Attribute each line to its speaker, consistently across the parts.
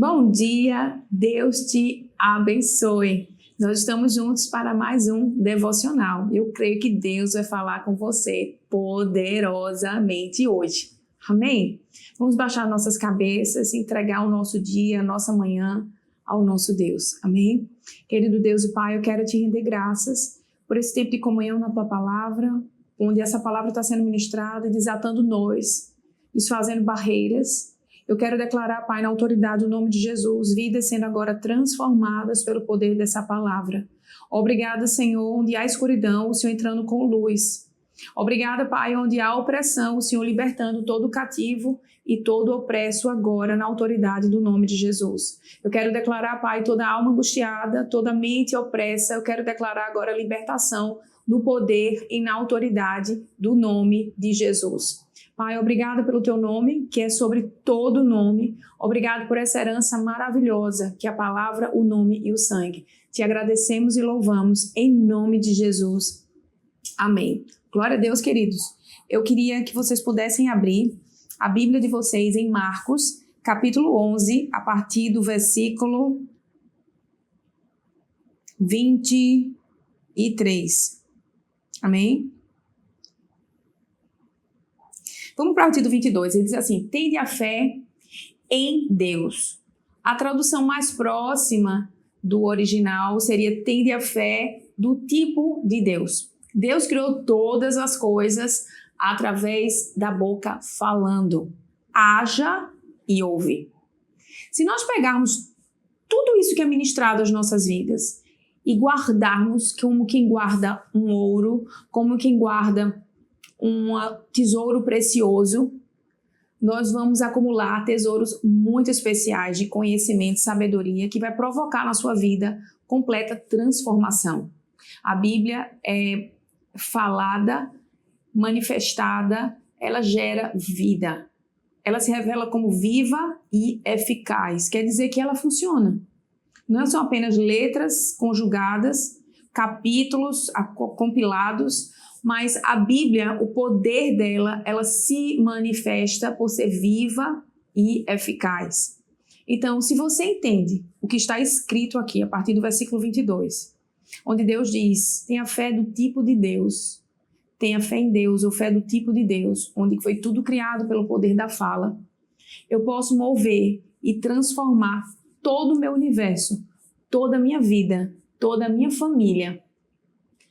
Speaker 1: Bom dia, Deus te abençoe. Nós estamos juntos para mais um devocional. Eu creio que Deus vai falar com você poderosamente hoje. Amém? Vamos baixar nossas cabeças, entregar o nosso dia, a nossa manhã ao nosso Deus. Amém? Querido Deus e Pai, eu quero te render graças por esse tempo de comunhão na Tua Palavra, onde essa palavra está sendo ministrada, desatando nós, desfazendo barreiras. Eu quero declarar, Pai, na autoridade do nome de Jesus, vidas sendo agora transformadas pelo poder dessa palavra. Obrigada, Senhor, onde há escuridão, o Senhor entrando com luz. Obrigada, Pai, onde há opressão, o Senhor libertando todo cativo e todo opresso agora na autoridade do nome de Jesus. Eu quero declarar, Pai, toda alma angustiada, toda mente opressa, eu quero declarar agora a libertação no poder e na autoridade do nome de Jesus. Pai, obrigada pelo Teu nome, que é sobre todo nome. Obrigado por essa herança maravilhosa, que é a palavra, o nome e o sangue. Te agradecemos e louvamos em nome de Jesus. Amém. Glória a Deus, queridos. Eu queria que vocês pudessem abrir a Bíblia de vocês em Marcos, capítulo 11, a partir do versículo 23. Amém? Vamos para o artigo 22, ele diz assim: tende a fé em Deus. A tradução mais próxima do original seria tende a fé do tipo de Deus. Deus criou todas as coisas através da boca falando. Haja e ouve. Se nós pegarmos tudo isso que é ministrado às nossas vidas e guardarmos como quem guarda um ouro, como quem guarda um tesouro precioso, nós vamos acumular tesouros muito especiais de conhecimento e sabedoria que vai provocar na sua vida completa transformação. A Bíblia é falada, manifestada, ela gera vida. Ela se revela como viva e eficaz, quer dizer que ela funciona. Não são apenas letras conjugadas, capítulos compilados, mas a Bíblia, o poder dela, ela se manifesta por ser viva e eficaz. Então, se você entende o que está escrito aqui, a partir do versículo 22, onde Deus diz, tenha fé do tipo de Deus, tenha fé em Deus, ou fé do tipo de Deus, onde foi tudo criado pelo poder da fala, eu posso mover e transformar todo o meu universo, toda a minha vida, toda a minha família,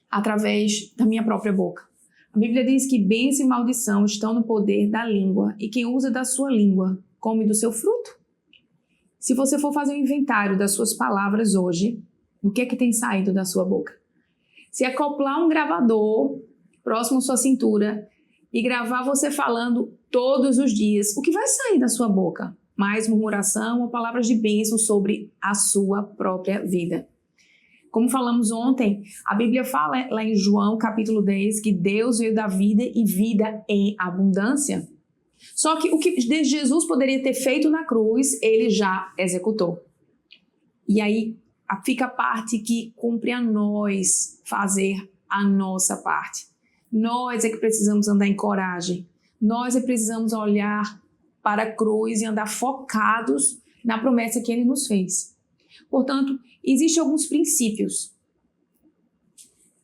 Speaker 1: através da minha própria boca. A Bíblia diz que bênção e maldição estão no poder da língua, e quem usa da sua língua come do seu fruto. Se você for fazer um inventário das suas palavras hoje, o que é que tem saído da sua boca? Se acoplar um gravador próximo à sua cintura e gravar você falando todos os dias, o que vai sair da sua boca? Mais murmuração ou palavras de bênção sobre a sua própria vida? Como falamos ontem, a Bíblia fala lá em João capítulo 10 que Deus veio dar vida e vida em abundância. Só que o que Jesus poderia ter feito na cruz, ele já executou. E aí fica a parte que cumpre a nós fazer a nossa parte. Nós é que precisamos andar em coragem. Nós é que precisamos olhar para a cruz e andar focados na promessa que ele nos fez. Portanto, existem alguns princípios.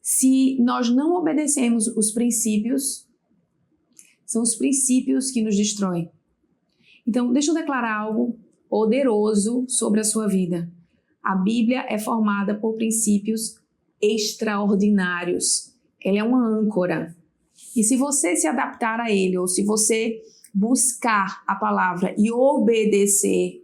Speaker 1: Se nós não obedecemos os princípios, são os princípios que nos destroem. Então, deixa eu declarar algo poderoso sobre a sua vida. A Bíblia é formada por princípios extraordinários. Ela é uma âncora. E se você se adaptar a ele, ou se você buscar a palavra e obedecer,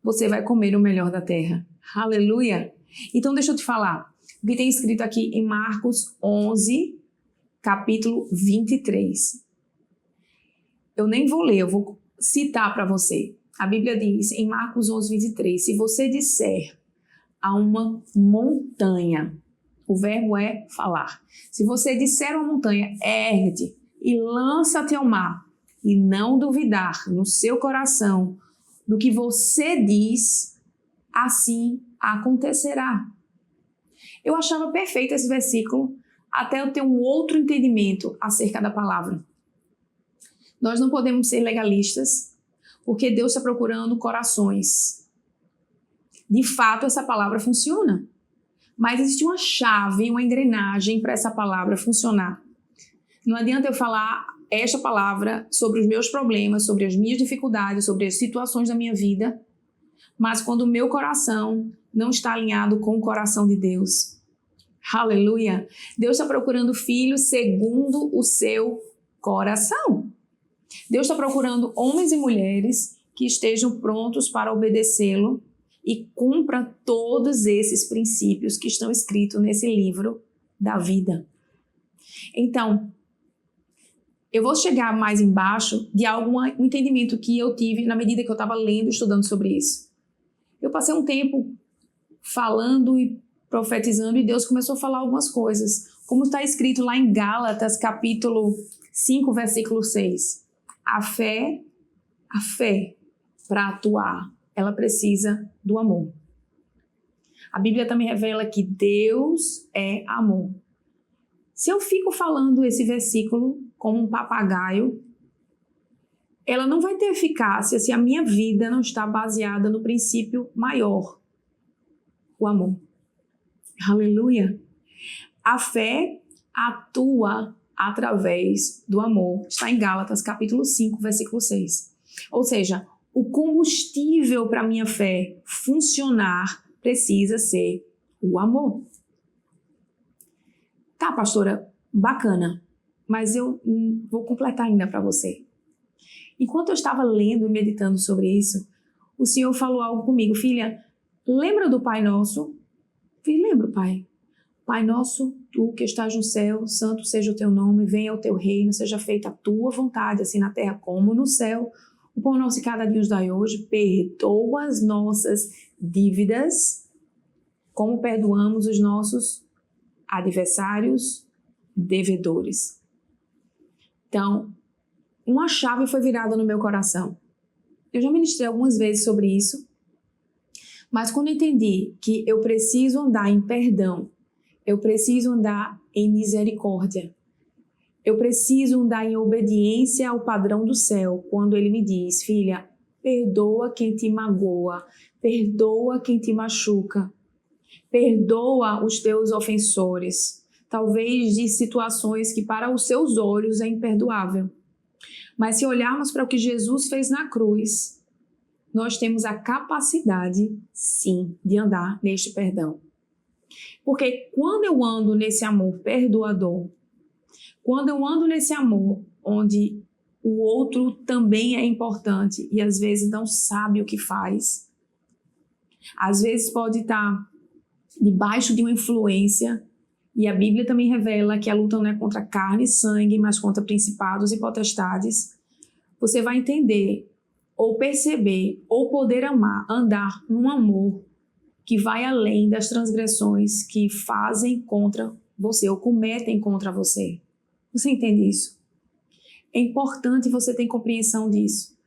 Speaker 1: você vai comer o melhor da terra. Aleluia! Então deixa eu te falar, o que tem escrito aqui em Marcos 11, capítulo 23. Eu nem vou ler, eu vou citar para você. A Bíblia diz em Marcos 11, 23, se você disser a uma montanha, o verbo é falar. Se você disser a uma montanha, ergue-te e lança-te ao mar, e não duvidar no seu coração do que você diz, assim acontecerá. Eu achava perfeito esse versículo até eu ter um outro entendimento acerca da palavra. Nós não podemos ser legalistas, porque Deus está procurando corações De fato, essa palavra funciona. Mas existe uma chave, uma engrenagem para essa palavra funcionar. Não adianta eu falar esta palavra sobre os meus problemas, sobre as minhas dificuldades, sobre as situações da minha vida, mas quando o meu coração não está alinhado com o coração de Deus. Aleluia! Deus está procurando filhos segundo o seu coração. Deus está procurando homens e mulheres que estejam prontos para obedecê-lo e cumpra todos esses princípios que estão escritos nesse livro da vida. Então, eu vou chegar mais embaixo de algum entendimento que eu tive na medida que eu estava lendo e estudando sobre isso. Eu passei um tempo falando e profetizando e Deus começou a falar algumas coisas. Como está escrito lá em Gálatas, capítulo 5, versículo 6. A fé, para atuar, ela precisa do amor. A Bíblia também revela que Deus é amor. Se eu fico falando esse versículo como um papagaio, ela não vai ter eficácia se a minha vida não está baseada no princípio maior, o amor. Aleluia! A fé atua através do amor. Está em Gálatas, capítulo 5, versículo 6. Ou seja, o combustível para a minha fé funcionar precisa ser o amor. Tá, pastora, bacana, mas eu vou completar ainda para você. Enquanto eu estava lendo e meditando sobre isso, o Senhor falou algo comigo. Filha, lembra do Pai Nosso? Filha, lembro, Pai. Pai nosso, tu que estás no céu, santo seja o teu nome, venha o teu reino, seja feita a tua vontade, assim na terra como no céu. O pão nosso de cada dia nos dai hoje, perdoa as nossas dívidas, como perdoamos os nossos adversários, devedores. Então, uma chave foi virada no meu coração. Eu já ministrei algumas vezes sobre isso, mas quando eu entendi que eu preciso andar em perdão, eu preciso andar em misericórdia, eu preciso andar em obediência ao padrão do céu, quando ele me diz, filha, perdoa quem te magoa, perdoa quem te machuca, perdoa os teus ofensores, talvez de situações que para os seus olhos é imperdoável. Mas se olharmos para o que Jesus fez na cruz, nós temos a capacidade, sim, de andar neste perdão. Porque quando eu ando nesse amor perdoador, quando eu ando nesse amor onde o outro também é importante e às vezes não sabe o que faz, às vezes pode estar debaixo de uma influência, e a Bíblia também revela que a luta não é contra carne e sangue, mas contra principados e potestades, você vai entender, ou perceber, ou poder amar, andar num amor que vai além das transgressões que fazem contra você ou cometem contra você. Você entende isso? É importante você ter compreensão disso,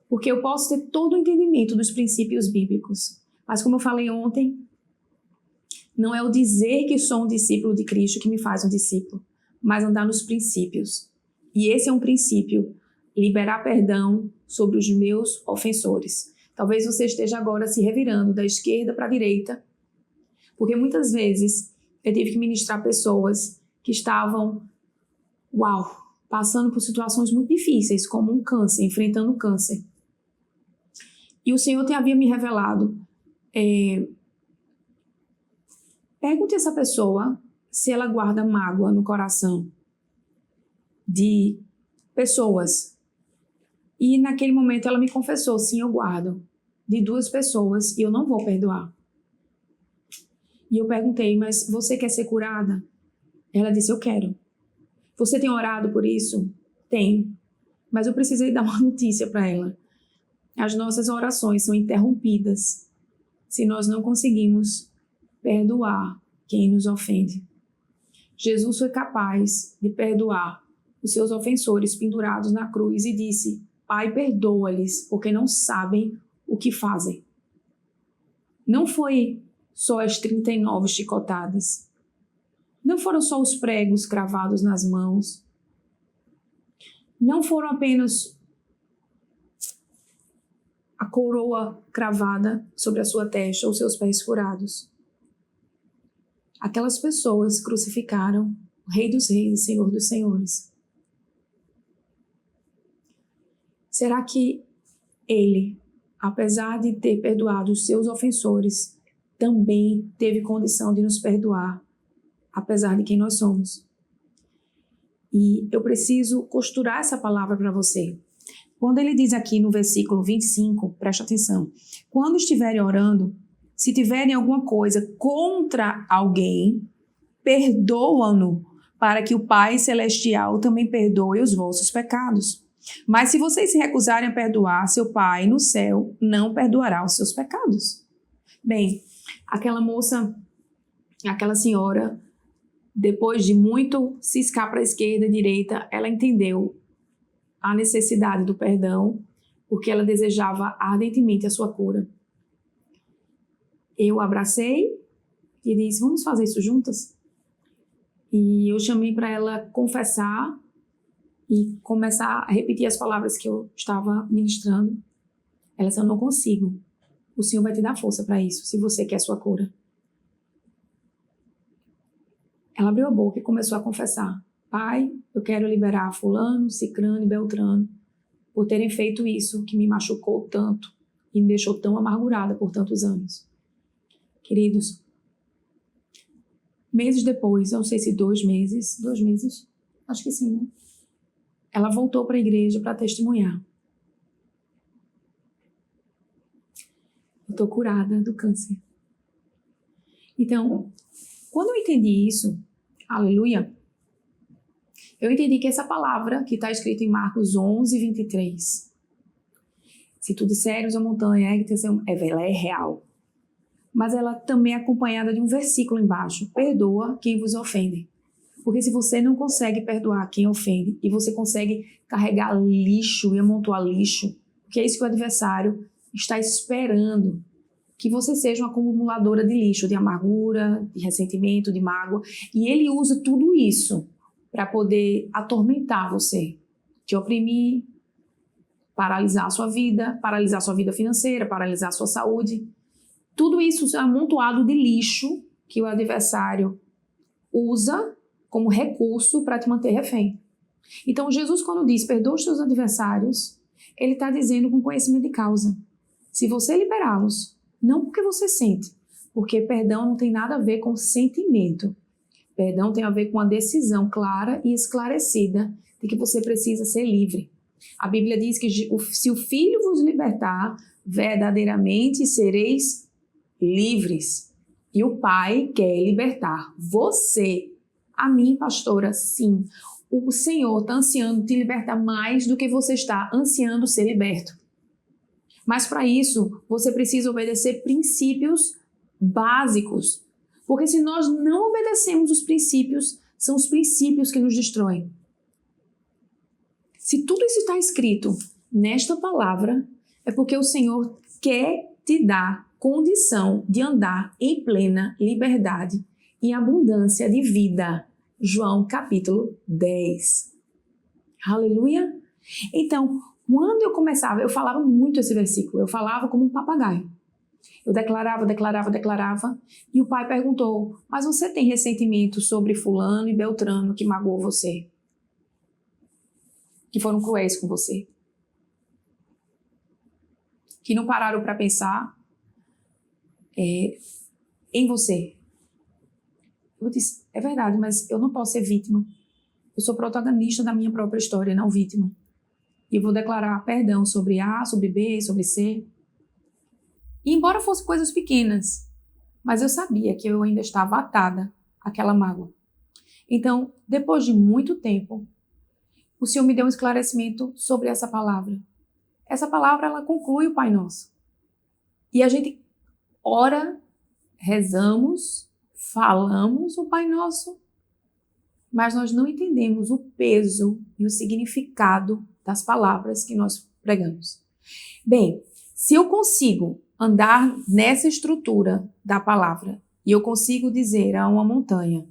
Speaker 1: porque eu posso ter todo o entendimento dos princípios bíblicos, mas como eu falei ontem, não é o dizer que sou um discípulo de Cristo que me faz um discípulo, mas andar nos princípios. E esse é um princípio, liberar perdão sobre os meus ofensores. Talvez você esteja agora se revirando da esquerda para a direita, porque muitas vezes eu tive que ministrar pessoas que estavam, passando por situações muito difíceis, como um câncer, enfrentando um câncer. E o Senhor havia me revelado, pergunte a essa pessoa se ela guarda mágoa no coração de pessoas. E naquele momento ela me confessou, sim, eu guardo de 2 pessoas e eu não vou perdoar. E eu perguntei, mas você quer ser curada? Ela disse, eu quero. Você tem orado por isso? Tenho. Mas eu precisei dar uma notícia para ela. As nossas orações são interrompidas se nós não conseguimos perdoar quem nos ofende. Jesus foi capaz de perdoar os seus ofensores pendurados na cruz e disse, Pai, perdoa-lhes, porque não sabem o que fazem. Não foi só as 39 chicotadas. Não foram só os pregos cravados nas mãos. Não foram apenas a coroa cravada sobre a sua testa, os seus pés furados. Aquelas pessoas crucificaram o Rei dos Reis e Senhor dos Senhores. Será que ele, apesar de ter perdoado os seus ofensores, também teve condição de nos perdoar, apesar de quem nós somos? E eu preciso costurar essa palavra para você. Quando ele diz aqui no versículo 25, preste atenção. Quando estiverem orando, se tiverem alguma coisa contra alguém, perdoam-no, para que o Pai Celestial também perdoe os vossos pecados. Mas se vocês se recusarem a perdoar, seu Pai no céu não perdoará os seus pecados. Bem, aquela moça, aquela senhora, depois de muito ciscar para a esquerda e direita, ela entendeu a necessidade do perdão, porque ela desejava ardentemente a sua cura. Eu abracei e disse, vamos fazer isso juntas? E eu chamei para ela confessar e começar a repetir as palavras que eu estava ministrando. Ela disse, eu não consigo. O Senhor vai te dar força para isso, se você quer a sua cura. Ela abriu a boca e começou a confessar. Pai, eu quero liberar fulano, cicrano e beltrano por terem feito isso que me machucou tanto e me deixou tão amargurada por tantos anos. Queridos, meses depois, eu não sei se 2 meses, acho que sim, né? Ela voltou para a igreja para testemunhar. Eu estou curada do câncer. Então, quando eu entendi isso, aleluia, eu entendi que essa palavra que está escrita em Marcos 11, 23, se tu disseres a montanha, ela é real. Mas ela também é acompanhada de um versículo embaixo. Perdoa quem vos ofende. Porque se você não consegue perdoar quem ofende e você consegue carregar lixo e amontoar lixo, porque é isso que o adversário está esperando, que você seja uma acumuladora de lixo, de amargura, de ressentimento, de mágoa. E ele usa tudo isso para poder atormentar você, te oprimir, paralisar a sua vida financeira, paralisar a sua saúde. Tudo isso é amontoado de lixo que o adversário usa como recurso para te manter refém. Então, Jesus, quando diz, perdoa os teus adversários, ele está dizendo com conhecimento de causa. Se você liberá-los, não porque você sente, porque perdão não tem nada a ver com sentimento. Perdão tem a ver com a decisão clara e esclarecida de que você precisa ser livre. A Bíblia diz que se o Filho vos libertar, verdadeiramente sereis livres. E o Pai quer libertar você. A mim, pastora, sim. O Senhor está ansiando te libertar mais do que você está ansiando ser liberto. Mas para isso, você precisa obedecer princípios básicos. Porque se nós não obedecemos os princípios, são os princípios que nos destroem. Se tudo isso está escrito nesta palavra, é porque o Senhor quer te dar condição de andar em plena liberdade e abundância de vida. João capítulo 10. Aleluia! Então, quando eu começava, eu falava muito esse versículo, eu falava como um papagaio. Eu declarava, e o pai perguntou, mas você tem ressentimento sobre fulano e beltrano que magoou você? Que foram cruéis com você? Que não pararam para pensar em você? Eu disse, é verdade, mas eu não posso ser vítima. Eu sou protagonista da minha própria história, não vítima. E eu vou declarar perdão sobre A, sobre B, sobre C. E embora fossem coisas pequenas, mas eu sabia que eu ainda estava atada àquela mágoa. Então, depois de muito tempo, o Senhor me deu um esclarecimento sobre essa palavra. Essa palavra, ela conclui o Pai Nosso. E a gente ora, rezamos, falamos o Pai Nosso, mas nós não entendemos o peso e o significado das palavras que nós pregamos. Bem, se eu consigo andar nessa estrutura da palavra e eu consigo dizer a uma montanha,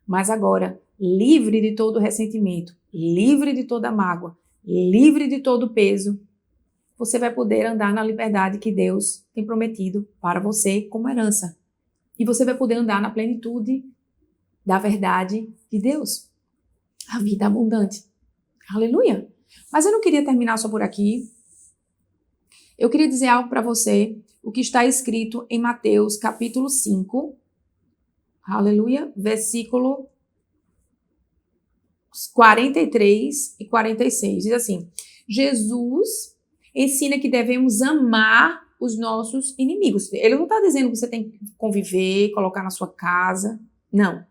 Speaker 1: mas agora livre de todo ressentimento, livre de toda mágoa, livre de todo peso, você vai poder andar na liberdade que Deus tem prometido para você como herança. E você vai poder andar na plenitude da verdade de Deus. A vida abundante. Aleluia! Mas eu não queria terminar só por aqui. Eu queria dizer algo para você, o que está escrito em Mateus capítulo 5, aleluia, versículo 43 e 46. Diz assim, Jesus ensina que devemos amar os nossos inimigos. Ele não está dizendo que você tem que conviver, colocar na sua casa, não.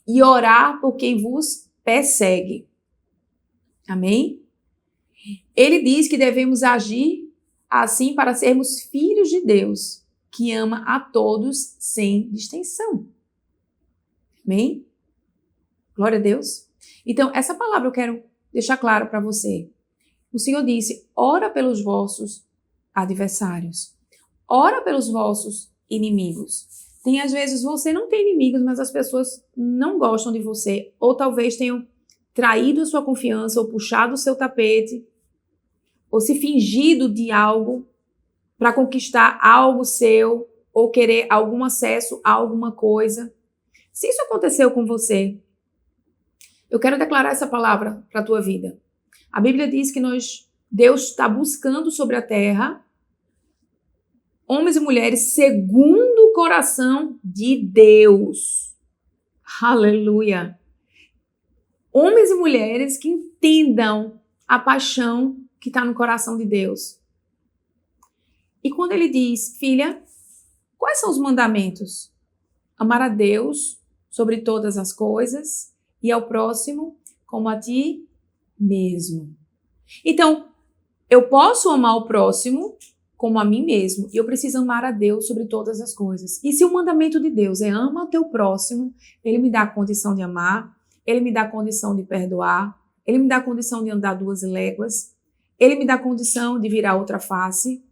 Speaker 1: E orar por quem vos persegue. Amém? Ele diz que devemos agir assim para sermos filhos de Deus, que ama a todos sem distinção. Amém? Glória a Deus. Então, essa palavra eu quero deixar claro para você. O Senhor disse, ora pelos vossos adversários. Ora pelos vossos inimigos. Tem, às vezes, você não tem inimigos, mas as pessoas não gostam de você. Ou talvez tenham traído a sua confiança, ou puxado o seu tapete, ou se fingido de algo para conquistar algo seu, ou querer algum acesso a alguma coisa. Se isso aconteceu com você, eu quero declarar essa palavra para a tua vida. A Bíblia diz que Deus está buscando sobre a terra homens e mulheres segundo o coração de Deus. Aleluia! Homens e mulheres que entendam a paixão que está no coração de Deus. E quando ele diz, filha, quais são os mandamentos? Amar a Deus sobre todas as coisas e ao próximo como a ti mesmo. Então, eu posso amar o próximo como a mim mesmo e eu preciso amar a Deus sobre todas as coisas. E se o mandamento de Deus é ama o teu próximo, ele me dá a condição de amar, ele me dá a condição de perdoar, ele me dá a condição de andar 2 léguas, ele me dá a condição de virar outra face,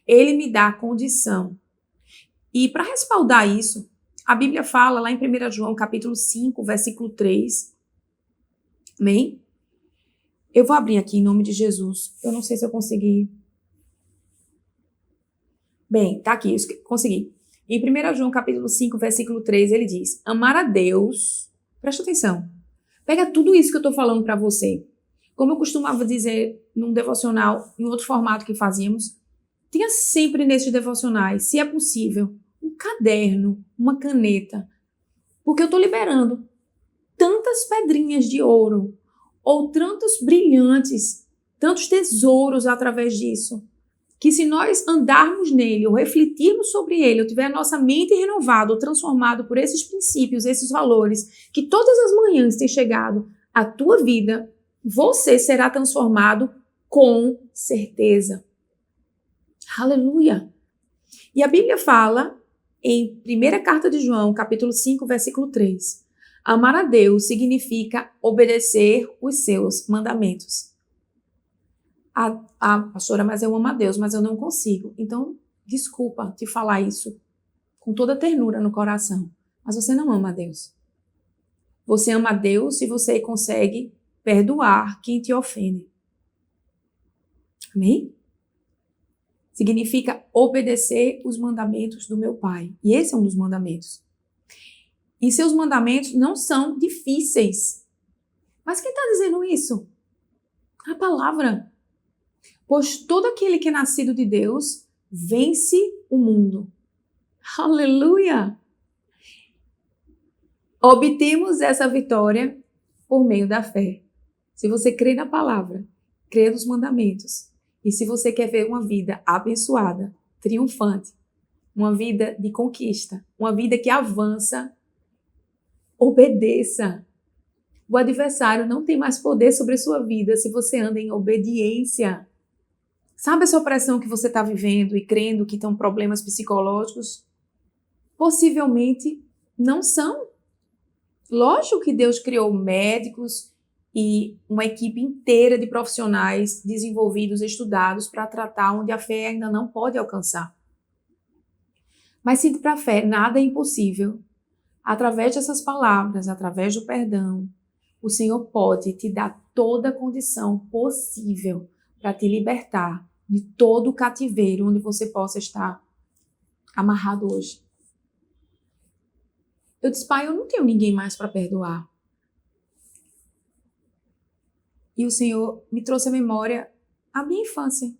Speaker 1: ele me dá a condição. E para respaldar isso, a Bíblia fala lá em 1 João capítulo 5, versículo 3. Amém? Eu vou abrir aqui em nome de Jesus. Eu não sei se eu consegui. Bem, tá aqui, eu consegui. Em 1 João capítulo 5, versículo 3, ele diz, amar a Deus, presta atenção, pega tudo isso que eu tô falando para você. Como eu costumava dizer num devocional, em outro formato que fazíamos, tenha sempre nesses devocionais, se é possível, um caderno, uma caneta, porque eu tô liberando tantas pedrinhas de ouro, ou tantos brilhantes, tantos tesouros através disso, que se nós andarmos nele, ou refletirmos sobre ele, ou tiver a nossa mente renovada, ou transformado por esses princípios, esses valores, que todas as manhãs têm chegado à tua vida, você será transformado com certeza. Aleluia! E a Bíblia fala, em 1ª carta de João, capítulo 5, versículo 3, amar a Deus significa obedecer os seus mandamentos. Pastora, mas eu amo a Deus, mas eu não consigo. Então, desculpa te falar isso com toda ternura no coração, mas você não ama a Deus. Você ama a Deus se você consegue perdoar quem te ofende. Amém? Significa obedecer os mandamentos do meu Pai. E esse é um dos mandamentos. E seus mandamentos não são difíceis. Mas quem está dizendo isso? A palavra. Pois todo aquele que é nascido de Deus vence o mundo. Aleluia! Obtemos essa vitória por meio da fé. Se você crê na palavra, crê nos mandamentos, e se você quer ver uma vida abençoada, triunfante, uma vida de conquista, uma vida que avança, obedeça. O adversário não tem mais poder sobre a sua vida se você anda em obediência. Sabe essa opressão que você está vivendo e crendo que estão problemas psicológicos? Possivelmente não são. Lógico que Deus criou médicos e uma equipe inteira de profissionais desenvolvidos, estudados para tratar onde a fé ainda não pode alcançar. Mas se para a fé nada é impossível, através dessas palavras, através do perdão, o Senhor pode te dar toda a condição possível para te libertar de todo o cativeiro onde você possa estar amarrado hoje. Eu disse, Pai, eu não tenho ninguém mais para perdoar. E o Senhor me trouxe à memória a minha infância.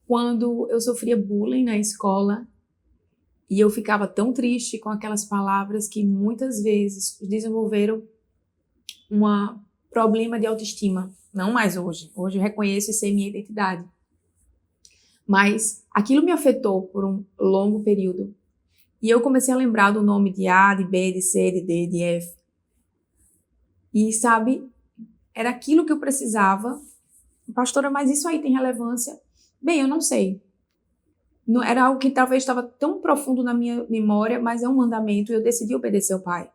Speaker 1: Quando eu sofria bullying na escola e eu ficava tão triste com aquelas palavras que muitas vezes desenvolveram um problema de autoestima. Não mais hoje. Hoje eu reconheço e sei minha identidade. Mas aquilo me afetou por um longo período. E eu comecei a lembrar do nome de A, de B, de C, de D, de F. E sabe, era aquilo que eu precisava. Pastora, mas isso aí tem relevância? Bem, eu não sei. Não, era algo que talvez estava tão profundo na minha memória, mas é um mandamento e eu decidi obedecer ao Pai.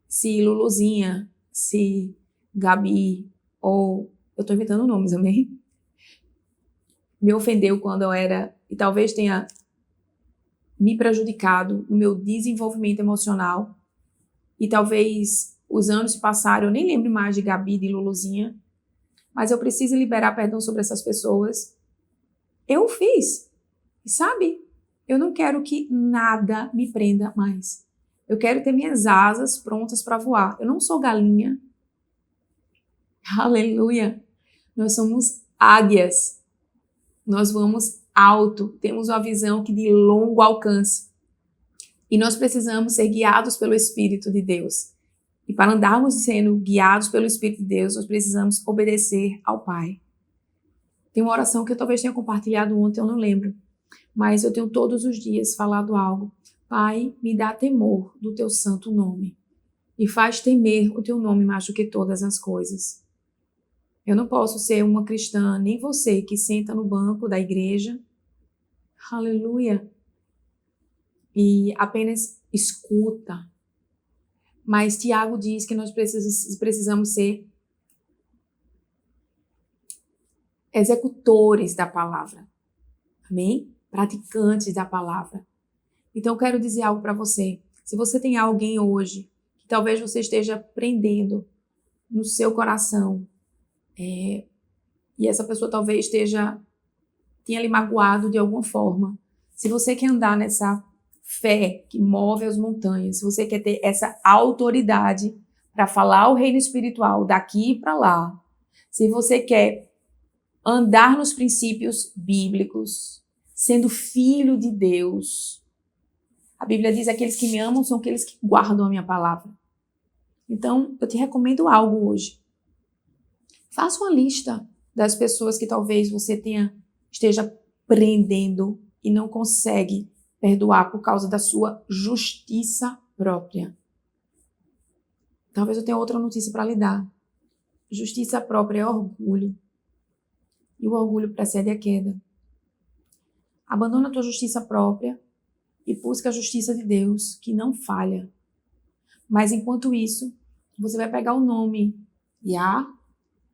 Speaker 1: Se Luluzinha, se Gabi, ou eu estou inventando nomes, amém? Me ofendeu quando eu era, e talvez tenha me prejudicado no meu desenvolvimento emocional, e talvez os anos se passaram, eu nem lembro mais de Gabi, de Luluzinha, mas eu preciso liberar perdão sobre essas pessoas. Eu fiz, e sabe, eu não quero que nada me prenda mais. Eu quero ter minhas asas prontas para voar. Eu não sou galinha. Aleluia. Nós somos águias. Nós vamos alto. Temos uma visão que de longo alcance. E nós precisamos ser guiados pelo Espírito de Deus. E para andarmos sendo guiados pelo Espírito de Deus, nós precisamos obedecer ao Pai. Tem uma oração que eu talvez tenha compartilhado ontem, eu não lembro. Mas eu tenho todos os dias falado algo. Pai, me dá temor do teu santo nome. E faz temer o teu nome mais do que todas as coisas. Eu não posso ser uma cristã, nem você que senta no banco da igreja. Aleluia. E apenas escuta. Mas Tiago diz que nós precisamos ser executores da palavra. Amém? Praticantes da palavra. Então, eu quero dizer algo para você. Se você tem alguém hoje que talvez você esteja prendendo no seu coração, e essa pessoa talvez tenha lhe magoado de alguma forma. Se você quer andar nessa fé que move as montanhas, se você quer ter essa autoridade para falar o reino espiritual daqui para lá, se você quer andar nos princípios bíblicos, sendo filho de Deus, a Bíblia diz: aqueles que me amam são aqueles que guardam a minha palavra. Então, eu te recomendo algo hoje. Faça uma lista das pessoas que talvez você esteja prendendo e não consegue perdoar por causa da sua justiça própria. Talvez eu tenha outra notícia para lhe dar. Justiça própria é orgulho. E o orgulho precede a queda. Abandona a tua justiça própria e busca a justiça de Deus, que não falha. Mas enquanto isso, você vai pegar o nome de A,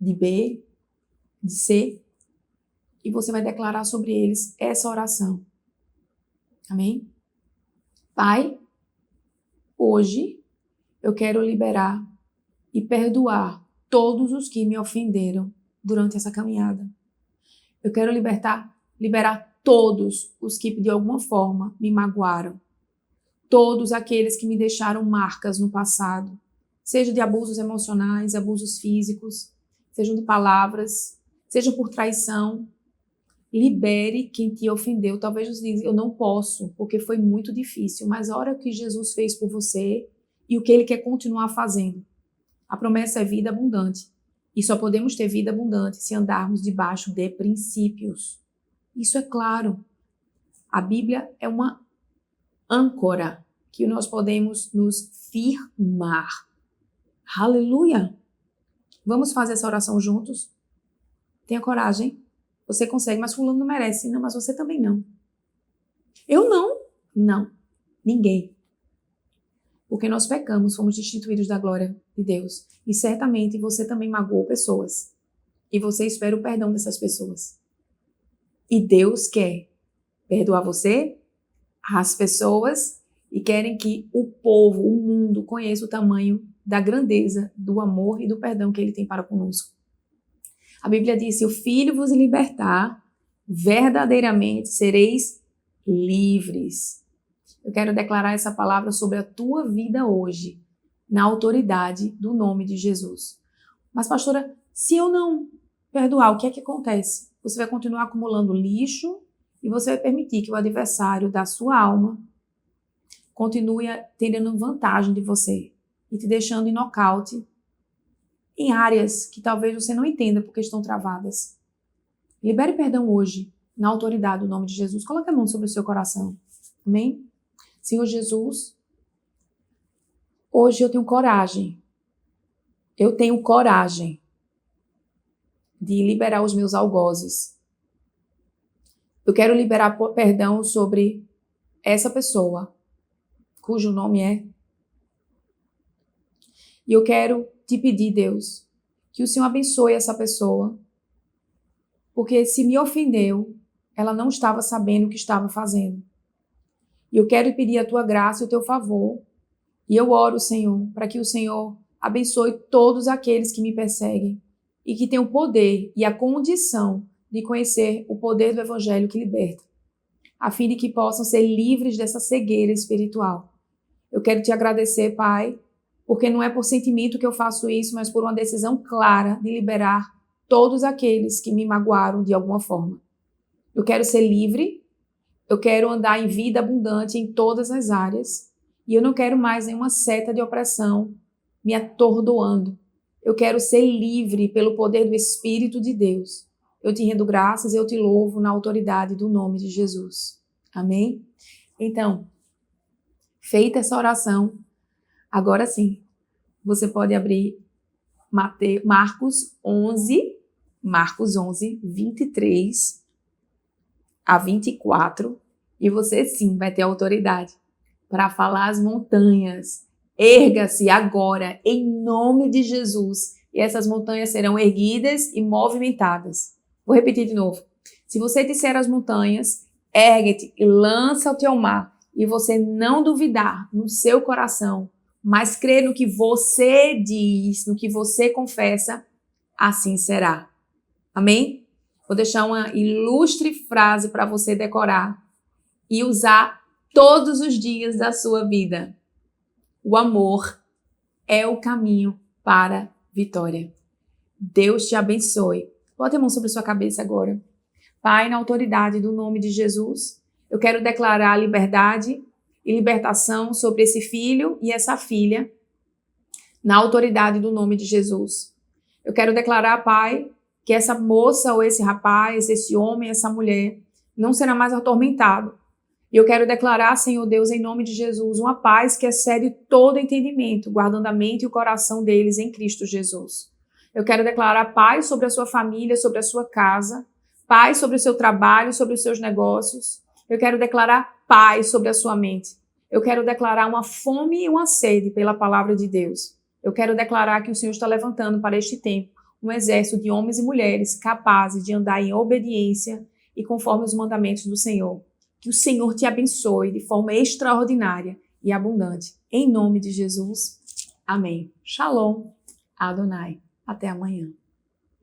Speaker 1: de B, de C, e você vai declarar sobre eles essa oração. Amém? Pai, hoje eu quero liberar e perdoar todos os que me ofenderam durante essa caminhada. Eu quero liberar todos os que de alguma forma me magoaram. Todos aqueles que me deixaram marcas no passado, seja de abusos emocionais, abusos físicos, sejam de palavras, seja por traição. Libere quem te ofendeu. Talvez você diga: eu não posso, porque foi muito difícil. Mas olha o que Jesus fez por você e o que Ele quer continuar fazendo. A promessa é vida abundante. E só podemos ter vida abundante se andarmos debaixo de princípios. Isso é claro. A Bíblia é uma âncora que nós podemos nos firmar. Aleluia! Vamos fazer essa oração juntos? Tenha coragem. Você consegue, mas fulano não merece. Não, mas você também não. Eu não. Não. Ninguém. Porque nós pecamos, fomos destituídos da glória de Deus. E certamente você também magoou pessoas. E você espera o perdão dessas pessoas. E Deus quer perdoar você, as pessoas, e querem que o povo, o mundo, conheça o tamanho da grandeza, do amor e do perdão que Ele tem para conosco. A Bíblia diz: se o Filho vos libertar, verdadeiramente sereis livres. Eu quero declarar essa palavra sobre a tua vida hoje, na autoridade do nome de Jesus. Mas, pastora, se eu não perdoar, o que é que acontece? Você vai continuar acumulando lixo e você vai permitir que o adversário da sua alma continue tendo vantagem de você e te deixando em nocaute em áreas que talvez você não entenda porque estão travadas. Libere perdão hoje, na autoridade do nome de Jesus. Coloque a mão sobre o seu coração. Amém? Senhor Jesus, hoje eu tenho coragem. Eu tenho coragem de liberar os meus algozes. Eu quero liberar perdão sobre essa pessoa, cujo nome é. E eu quero te pedir, Deus, que o Senhor abençoe essa pessoa, porque se me ofendeu, ela não estava sabendo o que estava fazendo. E eu quero pedir a tua graça e o teu favor. E eu oro, Senhor, para que o Senhor abençoe todos aqueles que me perseguem e que têm o poder e a condição de conhecer o poder do Evangelho que liberta, a fim de que possam ser livres dessa cegueira espiritual. Eu quero te agradecer, Pai, porque não é por sentimento que eu faço isso, mas por uma decisão clara de liberar todos aqueles que me magoaram de alguma forma. Eu quero ser livre, eu quero andar em vida abundante em todas as áreas, e eu não quero mais nenhuma seta de opressão me atordoando. Eu quero ser livre pelo poder do Espírito de Deus. Eu te rendo graças e eu te louvo na autoridade do nome de Jesus. Amém? Então, feita essa oração, agora sim, você pode abrir Marcos 11, 23 a 24, e você sim vai ter autoridade para falar às montanhas: erga-se agora, em nome de Jesus, e essas montanhas serão erguidas e movimentadas. Vou repetir de novo. Se você disser às montanhas: ergue-te e lança-te ao mar, e você não duvidar no seu coração, mas crer no que você diz, no que você confessa, assim será. Amém? Vou deixar uma ilustre frase para você decorar e usar todos os dias da sua vida. O amor é o caminho para a vitória. Deus te abençoe. Bote a mão sobre sua cabeça agora. Pai, na autoridade do nome de Jesus, eu quero declarar liberdade e libertação sobre esse filho e essa filha, na autoridade do nome de Jesus. Eu quero declarar, Pai, que essa moça ou esse rapaz, esse homem, essa mulher, não será mais atormentado. E eu quero declarar, Senhor Deus, em nome de Jesus, uma paz que excede todo entendimento, guardando a mente e o coração deles em Cristo Jesus. Eu quero declarar paz sobre a sua família, sobre a sua casa, paz sobre o seu trabalho, sobre os seus negócios. Eu quero declarar paz sobre a sua mente. Eu quero declarar uma fome e uma sede pela palavra de Deus. Eu quero declarar que o Senhor está levantando para este tempo um exército de homens e mulheres capazes de andar em obediência e conforme os mandamentos do Senhor. Que o Senhor te abençoe de forma extraordinária e abundante. Em nome de Jesus. Amém. Shalom. Adonai. Até amanhã.